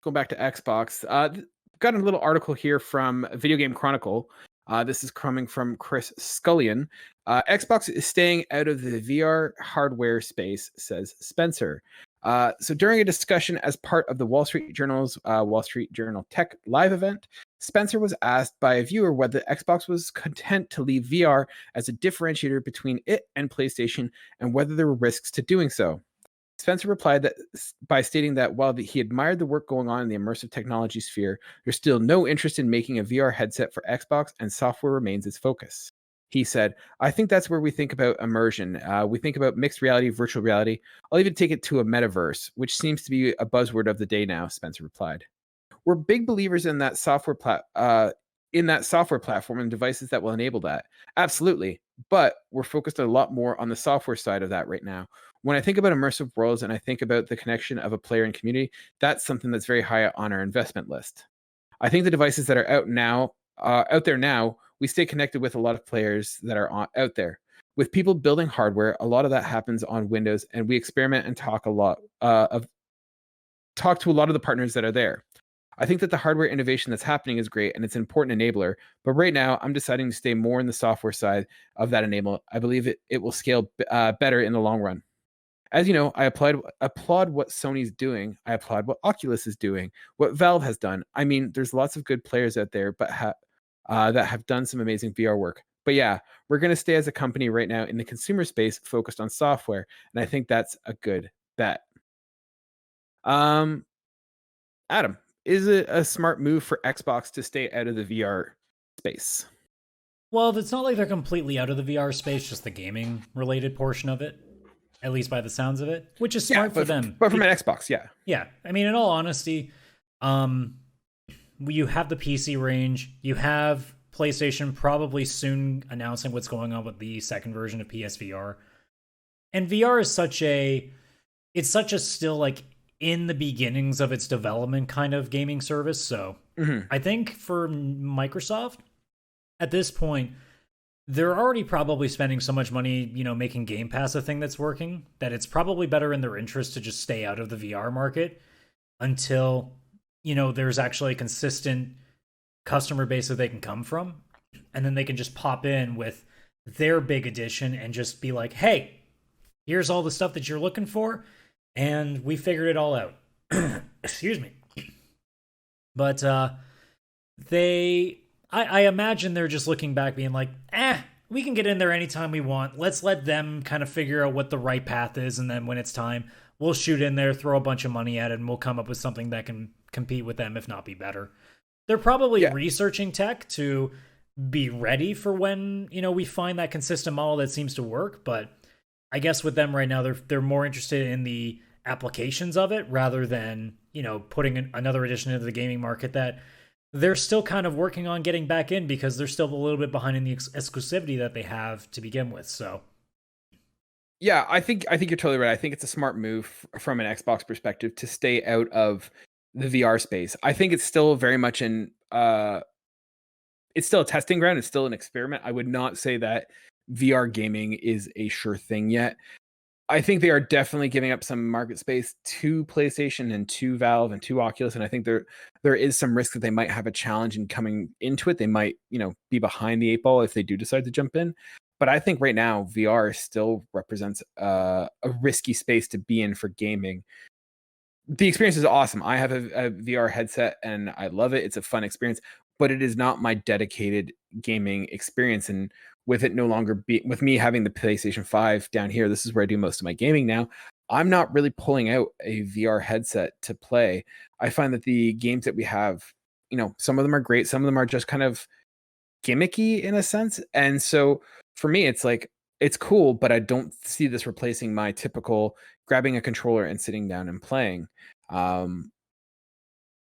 Going back to Xbox, got a little article here from Video Game Chronicle. This is coming from Chris Scullion. Xbox is staying out of the VR hardware space, says Spencer. So during a discussion as part of the Wall Street Journal's Wall Street Journal Tech Live event, Spencer was asked by a viewer whether Xbox was content to leave VR as a differentiator between it and PlayStation and whether there were risks to doing so. Spencer replied that by stating that while he admired the work going on in the immersive technology sphere, there's still no interest in making a VR headset for Xbox, and software remains its focus. He said, I think that's where we think about immersion. We think about mixed reality, virtual reality. I'll even take it to a metaverse, which seems to be a buzzword of the day now, Spencer replied. We're big believers in that software platform and devices that will enable that. Absolutely. But we're focused a lot more on the software side of that right now. When I think about immersive worlds and I think about the connection of a player and community, that's something that's very high on our investment list. I think the devices that are out there now, we stay connected with a lot of players that are out there. With people building hardware, a lot of that happens on Windows, and we experiment and talk to a lot of the partners that are there. I think that the hardware innovation that's happening is great and it's an important enabler, but right now I'm deciding to stay more in the software side of that enablement. I believe it will scale better in the long run. As you know, I applaud what Sony's doing. I applaud what Oculus is doing, what Valve has done. I mean, there's lots of good players out there, but that have done some amazing VR work. But yeah, we're going to stay as a company right now in the consumer space focused on software, and I think that's a good bet. Adam, is it a smart move for Xbox to stay out of the VR space? Well, it's not like they're completely out of the VR space, just the gaming related portion of it, at least by the sounds of it, which is smart for them. But from an Xbox, yeah. Yeah. I mean, in all honesty, you have the PC range, you have PlayStation probably soon announcing what's going on with the second version of PSVR. And VR is such a still like in the beginnings of its development kind of gaming service. So I think for Microsoft at this point, they're already probably spending so much money, making Game Pass a thing that's working, that it's probably better in their interest to just stay out of the VR market until, there's actually a consistent customer base that they can come from. And then they can just pop in with their big addition and just be like, hey, here's all the stuff that you're looking for. And we figured it all out. Excuse me. But I imagine they're just looking back being like, we can get in there anytime we want. Let's let them kind of figure out what the right path is. And then when it's time, we'll shoot in there, throw a bunch of money at it, and we'll come up with something that can compete with them, if not be better. They're probably researching tech to be ready for when, we find that consistent model that seems to work. But I guess with them right now, they're more interested in the applications of it rather than, putting another addition into the gaming market that they're still kind of working on getting back in because they're still a little bit behind in the exclusivity that they have to begin with. So, yeah, I think you're totally right. I think it's a smart move from an Xbox perspective to stay out of the VR space. I think it's still very much it's still a testing ground. It's still an experiment. I would not say that VR gaming is a sure thing yet. I think they are definitely giving up some market space to PlayStation and to Valve and to Oculus, and I think there is some risk that they might have a challenge in coming into it. They might, be behind the eight ball if they do decide to jump in. But I think right now VR still represents a risky space to be in for gaming. The experience is awesome. I have a VR headset and I love it. It's a fun experience, but it is not my dedicated gaming experience. And with it no longer with me having the PlayStation 5 down here, this is where I do most of my gaming now. I'm not really pulling out a VR headset to play. I find that the games that we have, some of them are great. Some of them are just kind of gimmicky in a sense. And so for me, it's like, it's cool, but I don't see this replacing my typical grabbing a controller and sitting down and playing.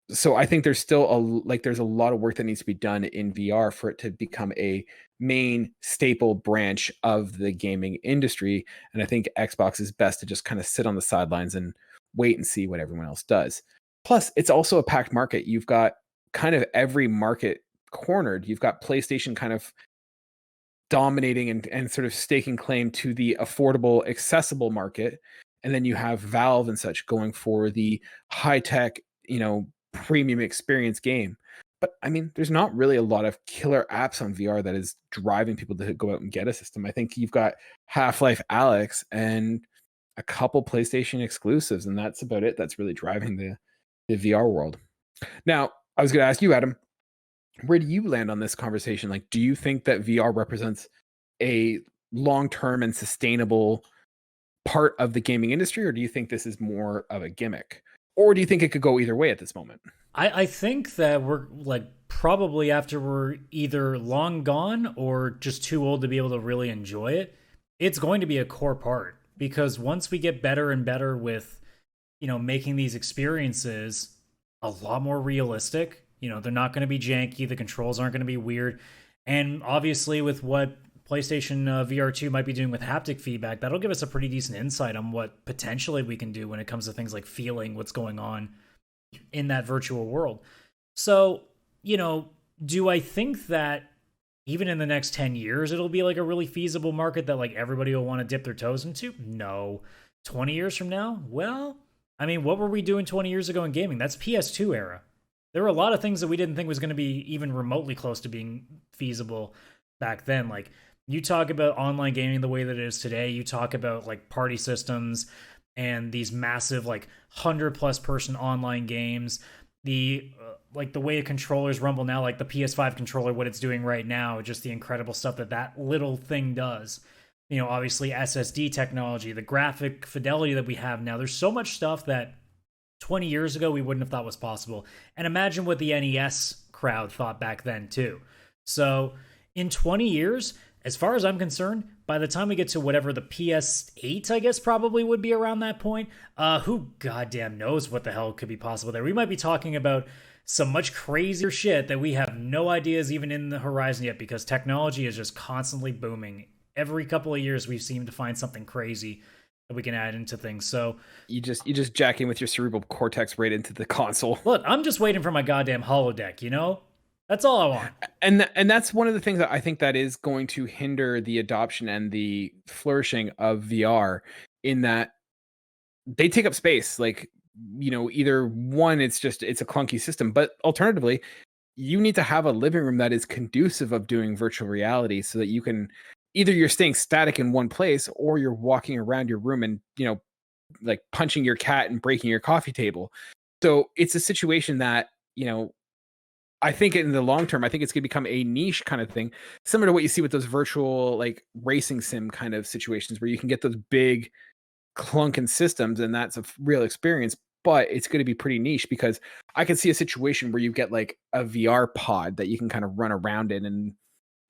So I think there's still there's a lot of work that needs to be done in VR for it to become a main staple branch of the gaming industry. And I think Xbox is best to just kind of sit on the sidelines and wait and see what everyone else does. Plus, it's also a packed market. You've got kind of every market cornered. You've got PlayStation kind of dominating and sort of staking claim to the affordable, accessible market. And then you have Valve and such going for the high-tech, premium experience game. But I mean, there's not really a lot of killer apps on VR that is driving people to go out and get a system. I think you've got Half-Life Alyx and a couple PlayStation exclusives, and that's about it. That's really driving the VR world. Now, I was going to ask you, Adam, where do you land on this conversation? Like, do you think that VR represents a long-term and sustainable part of the gaming industry, or do you think this is more of a gimmick? Or do you think it could go either way at this moment? I think that we're like probably after we're either long gone or just too old to be able to really enjoy it, it's going to be a core part. Because once we get better and better with, making these experiences a lot more realistic, they're not going to be janky, the controls aren't going to be weird. And obviously with what PlayStation VR2 might be doing with haptic feedback, that'll give us a pretty decent insight on what potentially we can do when it comes to things like feeling what's going on in that virtual world. So, do I think that even in the next 10 years, it'll be like a really feasible market that like everybody will want to dip their toes into? No. 20 years from now? Well, I mean, what were we doing 20 years ago in gaming? That's PS2 era. There were a lot of things that we didn't think was going to be even remotely close to being feasible back then. Like, you talk about online gaming the way that it is today. You talk about like party systems and these massive like 100+ person online games. The like the way controllers rumble now, like the PS5 controller, what it's doing right now, just the incredible stuff that little thing does. Obviously SSD technology, the graphic fidelity that we have now. There's so much stuff that 20 years ago we wouldn't have thought was possible. And imagine what the NES crowd thought back then too. So in 20 years, as far as I'm concerned, by the time we get to whatever the PS8, I guess probably would be around that point, who goddamn knows what the hell could be possible there. We might be talking about some much crazier shit that we have no idea is even in the horizon yet, because technology is just constantly booming. Every couple of years, we seem to find something crazy that we can add into things. So you just jack in with your cerebral cortex right into the console. Look, I'm just waiting for my goddamn holodeck, That's all I want. And that's one of the things that I think that is going to hinder the adoption and the flourishing of VR, in that they take up space. Like, either one, it's a clunky system, but alternatively, you need to have a living room that is conducive of doing virtual reality, so that you can either you're staying static in one place, or you're walking around your room and, like punching your cat and breaking your coffee table. So it's a situation that, I think in the long term, I think it's going to become a niche kind of thing, similar to what you see with those virtual like racing sim kind of situations, where you can get those big clunking systems, and that's a real experience. But it's going to be pretty niche, because I can see a situation where you get like a VR pod that you can kind of run around in, and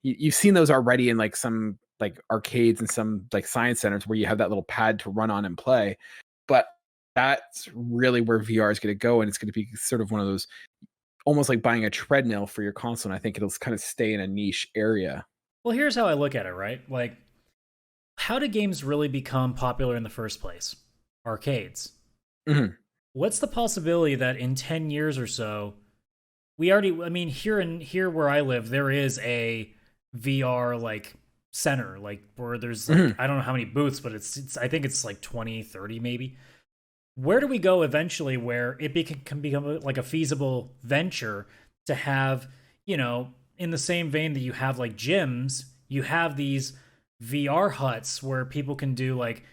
you've seen those already in like some like arcades and some like science centers where you have that little pad to run on and play. But that's really where VR is going to go, and it's going to be sort of one of those, almost like buying a treadmill for your console. And I think it'll kind of stay in a niche area. Well, here's how I look at it, right? Like, how do games really become popular in the first place? Arcades. Mm-hmm. What's the possibility that in 10 years or so, here where I live, there is a VR like center, like where there's like, I don't know how many booths, but it's I think it's like 20, 30 maybe. Where do we go eventually where it can become like a feasible venture to have, in the same vein that you have like gyms, you have these VR huts where people can do like,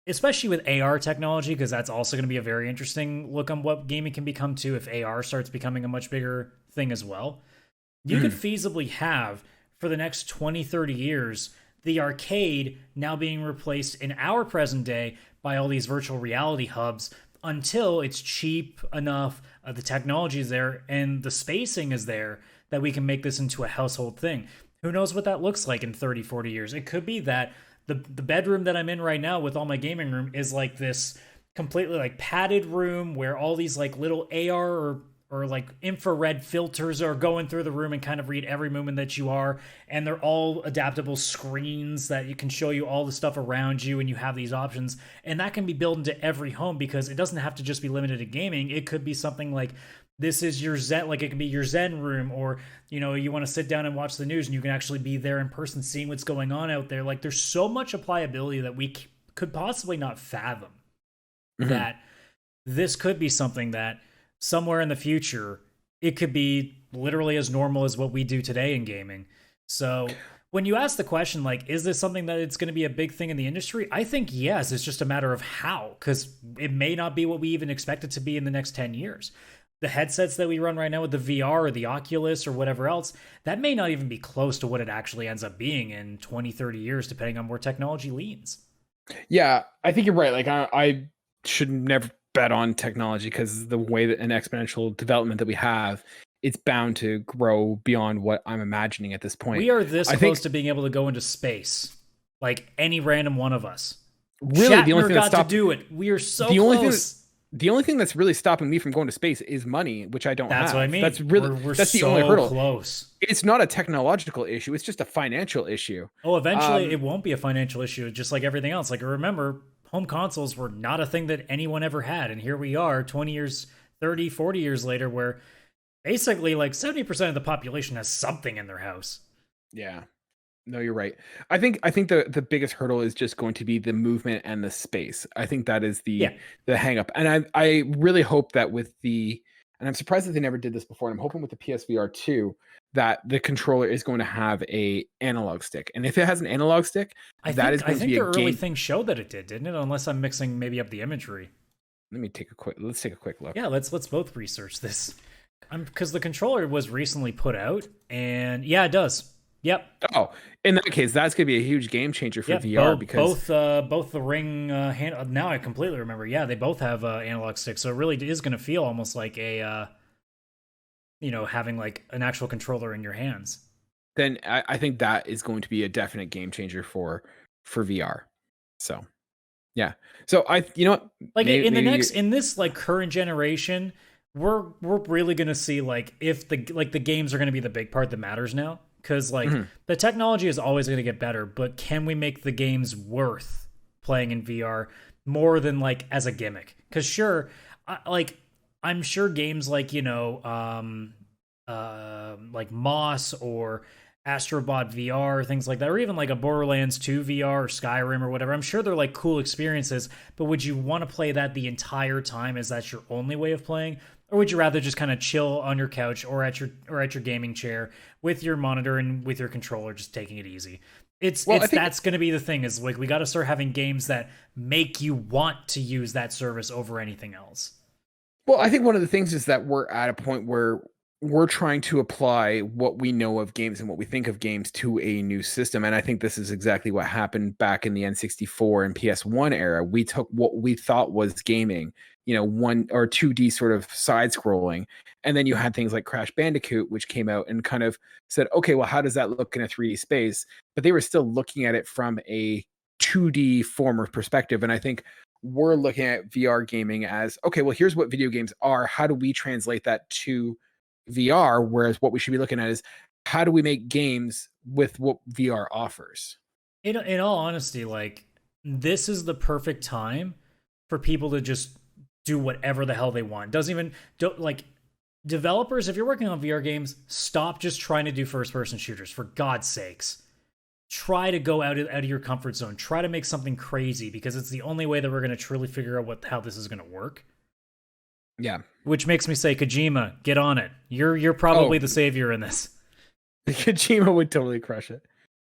especially with AR technology, because that's also going to be a very interesting look on what gaming can become too if AR starts becoming a much bigger thing as well. You could feasibly have, for the next 20, 30 years, the arcade now being replaced in our present day by all these virtual reality hubs, until it's cheap enough, the technology is there, and the spacing is there that we can make this into a household thing. Who knows what that looks like in 30, 40 years? It could be that the bedroom that I'm in right now with all my gaming room is like this completely like padded room where all these like little AR or like infrared filters are going through the room and kind of read every movement that you are, and they're all adaptable screens that you can show you all the stuff around you, and you have these options, and that can be built into every home, because it doesn't have to just be limited to gaming. It could be something like, this is your Zen, like it can be your Zen room, or you want to sit down and watch the news and you can actually be there in person seeing what's going on out there. Like, there's so much applicability that we could possibly not fathom, that this could be something that somewhere in the future, it could be literally as normal as what we do today in gaming. So when you ask the question, like, is this something that it's going to be a big thing in the industry? I think yes. It's just a matter of how, because it may not be what we even expect it to be in the next 10 years. The headsets that we run right now with the VR or the Oculus or whatever else, that may not even be close to what it actually ends up being in 20, 30 years, depending on where technology leans. Yeah, I think you're right. Like I should never bet on technology because the way that an exponential development that we have, it's bound to grow beyond what I'm imagining at this point. We are this I close think to being able to go into space, like any random one of us. really Shatner the only thing that got stopped to do it. We are so the only thing close. the only thing that's really stopping me from going to space is money, which I don't That's have. what I mean. That's really we're that's the so only hurdle. close. It's not a technological issue. It's just a financial issue. Oh, eventually it won't be a financial issue, just like everything else. Like, remember, home consoles were not a thing that anyone ever had. And here we are 20 years, 30, 40 years later, where basically like 70% of the population has something in their house. Yeah. No, you're right. I think the biggest hurdle is just going to be the movement and the space. I think that is the hang up. And I really hope that and I'm surprised that they never did this before. And I'm hoping with the PSVR 2 that the controller is going to have a analog stick. And if it has an analog stick, I that is think going to be the a early game. thing showed that it did, didn't it? Unless I'm mixing maybe up the imagery. Let's take a quick look. Yeah, let's both research this. Because the controller was recently put out, and yeah, it does. Yep. Oh, in that case, that's going to be a huge game changer for VR because both the Ring hand. Now I completely remember. Yeah, they both have analog sticks, so it really is going to feel almost like a having like an actual controller in your hands. Then I think that is going to be a definite game changer for VR. So yeah. So you know what? Like in this like current generation, we're really going to see like if the games are going to be the big part that matters now. Because like the technology is always going to get better, but can we make the games worth playing in VR more than like as a gimmick? Because sure, I'm sure games like like Moss or Astrobot VR, things like that, or even like a Borderlands 2 VR or Skyrim or whatever. I'm sure they're like cool experiences, but would you want to play that the entire time? Is that your only way of playing? Or would you rather just kind of chill on your couch or at your gaming chair with your monitor and with your controller, just taking it easy? That's going to be the thing. Is like we got to start having games that make you want to use that service over anything else. Well, I think one of the things is that we're at a point where we're trying to apply what we know of games and what we think of games to a new system. And I think this is exactly what happened back in the N64 and PS1 era. We took what we thought was gaming, 1 or 2D sort of side scrolling. And then you had things like Crash Bandicoot, which came out and kind of said, okay, well, how does that look in a 3D space? But they were still looking at it from a 2D form of perspective. And I think we're looking at VR gaming as, okay, well, here's what video games are. How do we translate that to VR? Whereas what we should be looking at is how do we make games with what VR offers? In all honesty, like this is the perfect time for people to just do whatever the hell they want. Don't like developers, if you're working on VR games, stop just trying to do first person shooters, for God's sakes. Try to go out of your comfort zone. Try to make something crazy, because it's the only way that we're going to truly figure out how this is going to work. Yeah. Which makes me say, Kojima, get on it. You're probably the savior in this. Kojima would totally crush it.